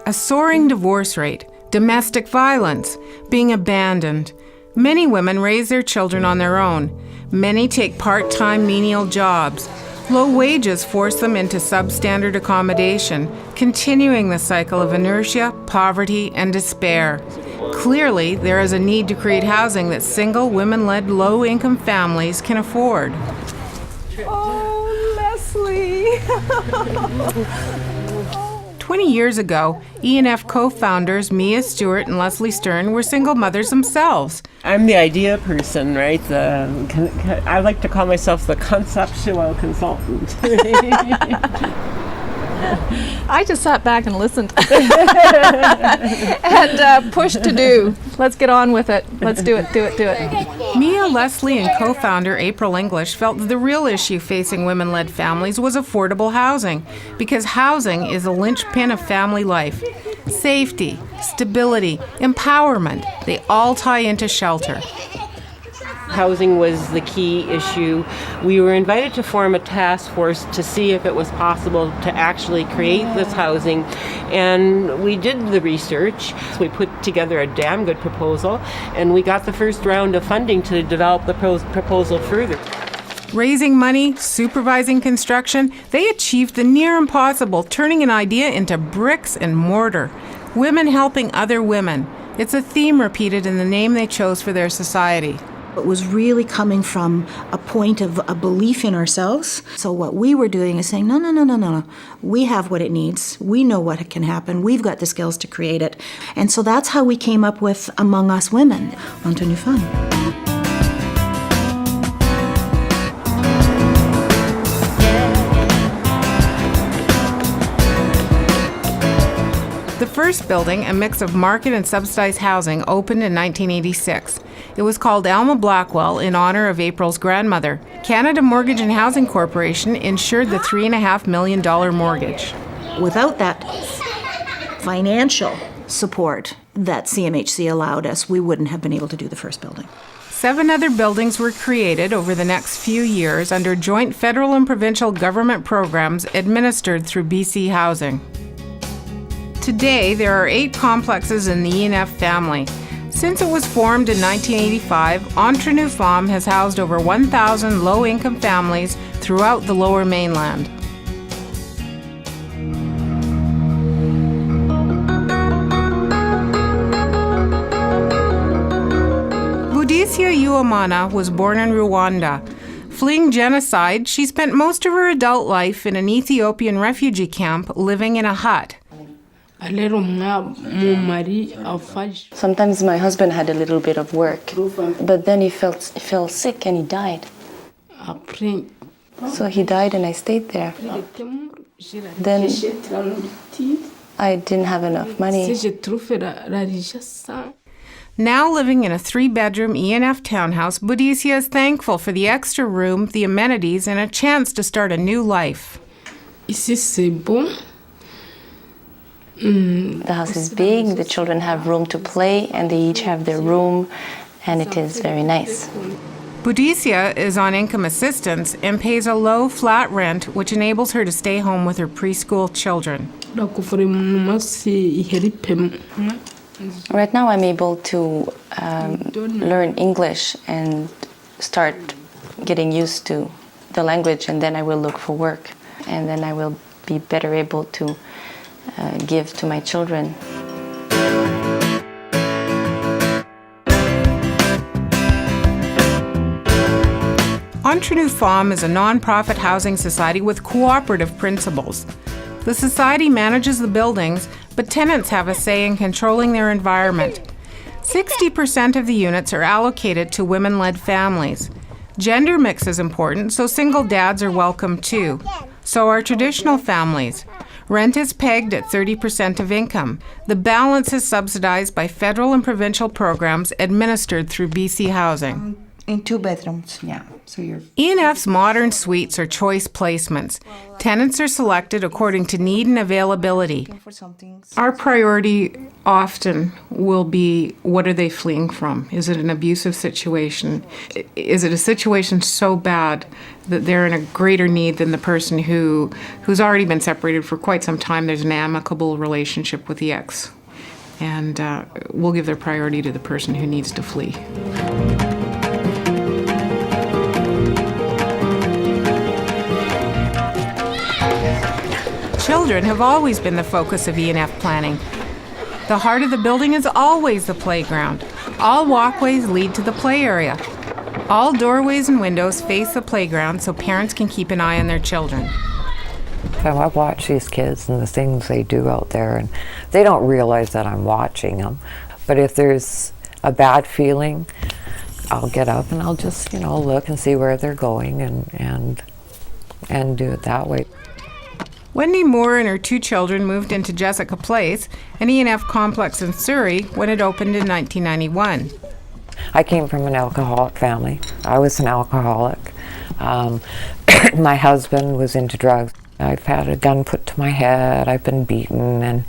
A soaring divorce rate, domestic violence, being abandoned. Many women raise their children on their own. Many take part-time menial jobs. Low wages force them into substandard accommodation, continuing the cycle of inertia, poverty, and despair. Clearly, there is a need to create housing that single, women-led, low-income families can afford. Oh, Leslie! 20 years ago, E&F co-founders Mia Stewart and Leslie Stern were single mothers themselves. I'm the idea person, right? I like to call myself the conceptual consultant. I just sat back and listened and pushed to do. Let's get on with it. Let's do it. Mia, Leslie, and co-founder April English felt that the real issue facing women-led families was affordable housing, because housing is a linchpin of family life. Safety, stability, empowerment, they all tie into shelter. Housing was the key issue. We were invited to form a task force to see if it was possible to actually create this housing, and we did the research. We put together a damn good proposal, and we got the first round of funding to develop the proposal further. Raising money, supervising construction, they achieved the near impossible, turning an idea into bricks and mortar. Women helping other women. It's a theme repeated in the name they chose for their society. It was really coming from a point of a belief in ourselves. So what we were doing is saying, no. We have what it needs. We know what can happen. We've got the skills to create it. And so that's how we came up with Among Us Women, Entre Nous Femmes. The first building, a mix of market and subsidized housing, opened in 1986. It was called Alma Blackwell in honor of April's grandmother. Canada Mortgage and Housing Corporation insured the $3.5 million mortgage. Without that financial support that CMHC allowed us, we wouldn't have been able to do the first building. 7 other buildings were created over the next few years under joint federal and provincial government programs administered through BC Housing. Today, there are 8 complexes in the E&F family. Since it was formed in 1985, Entre Nous Femmes has housed over 1,000 low-income families throughout the Lower Mainland. Budicia Uwamana was born in Rwanda. Fleeing genocide, she spent most of her adult life in an Ethiopian refugee camp living in a hut. Sometimes my husband had a little bit of work, but then he fell sick and he died. So he died and I stayed there. Then I didn't have enough money. Now living in a 3-bedroom E&F townhouse, Budicia is thankful for the extra room, the amenities, and a chance to start a new life. The house is big, the children have room to play, and they each have their room, and it is very nice. Budicia is on income assistance and pays a low, flat rent, which enables her to stay home with her preschool children. Right now I'm able to learn English and start getting used to the language, and then I will look for work, and then I will be better able to give to my children. Entre Nous Femmes is a non-profit housing society with cooperative principles. The society manages the buildings, but tenants have a say in controlling their environment. 60% of the units are allocated to women-led families. Gender mix is important, so single dads are welcome too. So are traditional families. Rent is pegged at 30% of income. The balance is subsidized by federal and provincial programs administered through BC Housing. In 2 bedrooms, yeah. So you're E&F's modern suites are choice placements. Tenants are selected according to need and availability. looking for something. Our priority often will be, what are they fleeing from? Is it an abusive situation? Is it a situation so bad that they're in a greater need than the person who's already been separated for quite some time? There's an amicable relationship with the ex. And we'll give their priority to the person who needs to flee. Children have always been the focus of E&F planning. The heart of the building is always the playground. All walkways lead to the play area. All doorways and windows face the playground so parents can keep an eye on their children. So I watch these kids and the things they do out there, and they don't realize that I'm watching them. But if there's a bad feeling, I'll get up and I'll just, look and see where they're going and do it that way. Wendy Moore and her 2 children moved into Jessica Place, an E&F complex in Surrey, when it opened in 1991. I came from an alcoholic family. I was an alcoholic. My husband was into drugs. I've had a gun put to my head. I've been beaten,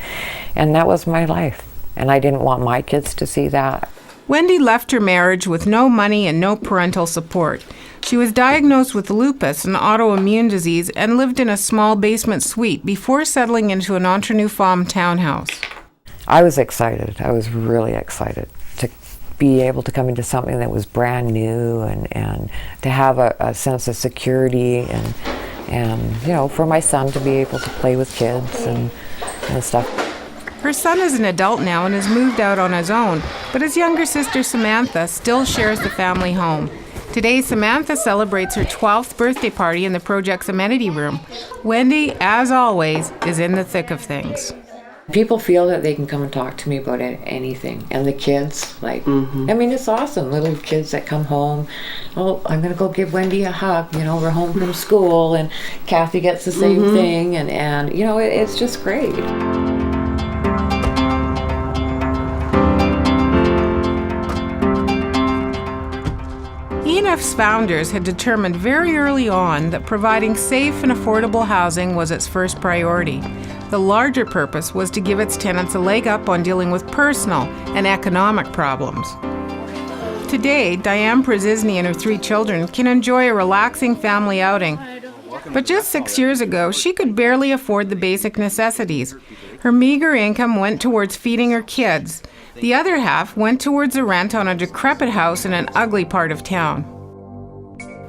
and that was my life. And I didn't want my kids to see that. Wendy left her marriage with no money and no parental support. She was diagnosed with lupus, an autoimmune disease, and lived in a small basement suite before settling into an Entre Nous Femmes townhouse. I was excited. I was really excited to be able to come into something that was brand new and to have a sense of security and for my son to be able to play with kids and stuff. Her son is an adult now and has moved out on his own, but his younger sister Samantha still shares the family home. Today, Samantha celebrates her 12th birthday party in the project's amenity room. Wendy, as always, is in the thick of things. People feel that they can come and talk to me about anything. And the kids, it's awesome. Little kids that come home. Oh, I'm going to go give Wendy a hug. We're home from school, and Kathy gets the same thing. And it's just great. E&F's founders had determined very early on that providing safe and affordable housing was its first priority. The larger purpose was to give its tenants a leg up on dealing with personal and economic problems. Today, Diane Przisny and her 3 children can enjoy a relaxing family outing. But just 6 years ago, she could barely afford the basic necessities. Her meager income went towards feeding her kids. The other half went towards a rent on a decrepit house in an ugly part of town.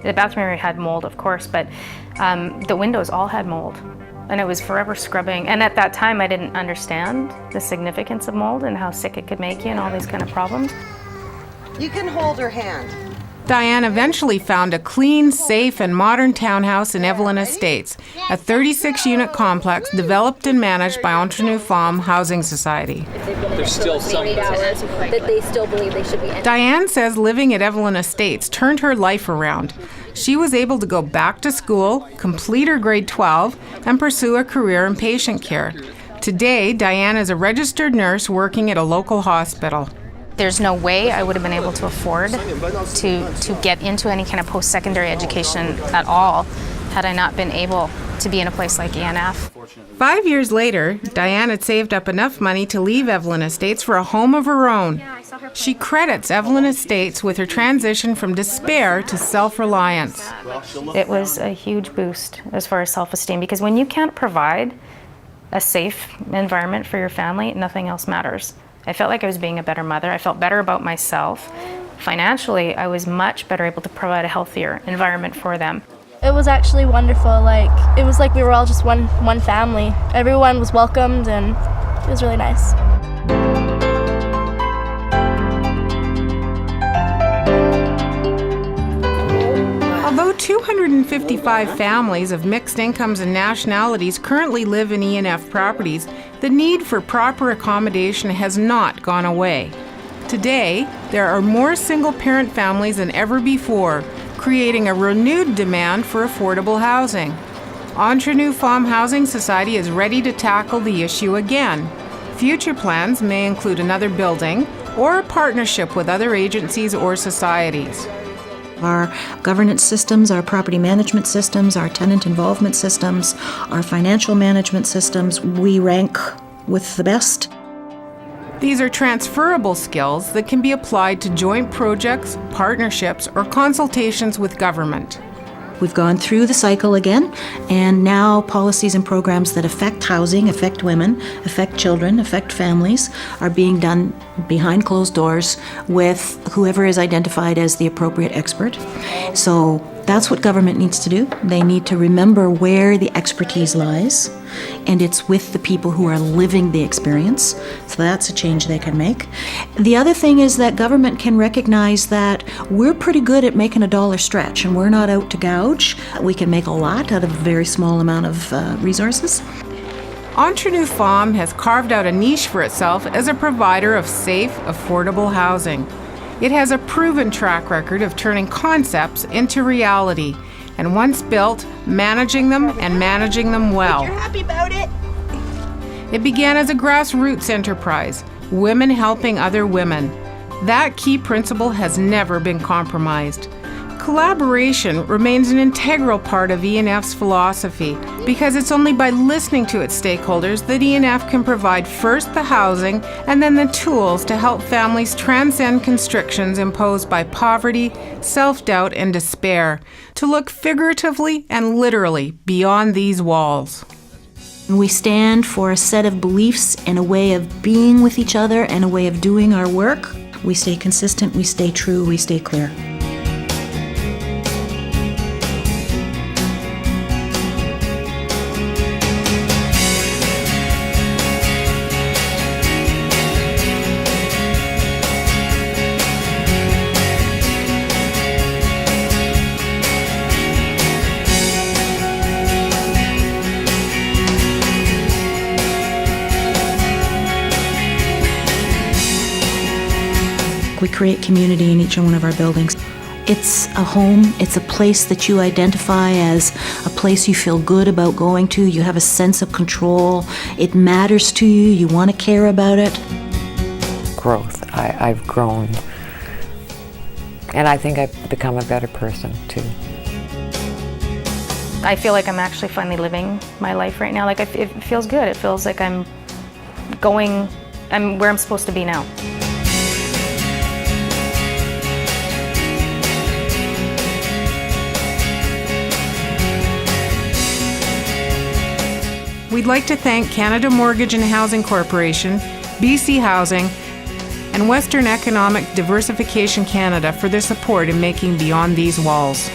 The bathroom area had mold, of course, but the windows all had mold. And it was forever scrubbing. And at that time, I didn't understand the significance of mold and how sick it could make you and all these kind of problems. You can hold her hand. Diane eventually found a clean, safe, and modern townhouse in Evelyn Estates, a 36-unit complex developed and managed by Entre Nous Femmes Housing Society. There's still some that they still believe they should be. Diane says living at Evelyn Estates turned her life around. She was able to go back to school, complete her grade 12, and pursue a career in patient care. Today, Diane is a registered nurse working at a local hospital. There's no way I would have been able to afford to get into any kind of post-secondary education at all had I not been able to be in a place like E&F. 5 years later, Diane had saved up enough money to leave Evelyn Estates for a home of her own. She credits Evelyn Estates with her transition from despair to self-reliance. It was a huge boost as far as self-esteem, because when you can't provide a safe environment for your family, nothing else matters. I felt like I was being a better mother. I felt better about myself. Financially, I was much better able to provide a healthier environment for them. It was actually wonderful. It was like we were all just one family. Everyone was welcomed, and it was really nice. Although 255 families of mixed incomes and nationalities currently live in E&F properties, the need for proper accommodation has not gone away. Today, there are more single-parent families than ever before, creating a renewed demand for affordable housing. Entre Nous Femmes Housing Society is ready to tackle the issue again. Future plans may include another building or a partnership with other agencies or societies. Our governance systems, our property management systems, our tenant involvement systems, our financial management systems, we rank with the best. These are transferable skills that can be applied to joint projects, partnerships, or consultations with government. We've gone through the cycle again, and now policies and programs that affect housing, affect women, affect children, affect families are being done behind closed doors with whoever is identified as the appropriate expert. So that's what government needs to do. They need to remember where the expertise lies, and it's with the people who are living the experience. So that's a change they can make. The other thing is that government can recognize that we're pretty good at making a dollar stretch, and we're not out to gouge. We can make a lot out of a very small amount of resources. Entre Nous Femmes has carved out a niche for itself as a provider of safe, affordable housing. It has a proven track record of turning concepts into reality, and once built, managing them and managing them well. You're happy about it? It began as a grassroots enterprise, women helping other women. That key principle has never been compromised. Collaboration remains an integral part of ENF's philosophy because it's only by listening to its stakeholders that ENF can provide first the housing and then the tools to help families transcend constrictions imposed by poverty, self-doubt, and despair, to look figuratively and literally beyond these walls. We stand for a set of beliefs and a way of being with each other and a way of doing our work. We stay consistent, we stay true, we stay clear. We create community in each one of our buildings. It's a home, it's a place that you identify as a place you feel good about going to, you have a sense of control, it matters to you, you want to care about it. Growth. I've grown, and I think I've become a better person too. I feel like I'm actually finally living my life right now. Like it feels good. It feels like I'm where I'm supposed to be now. We'd like to thank Canada Mortgage and Housing Corporation, BC Housing, and Western Economic Diversification Canada for their support in making Beyond These Walls.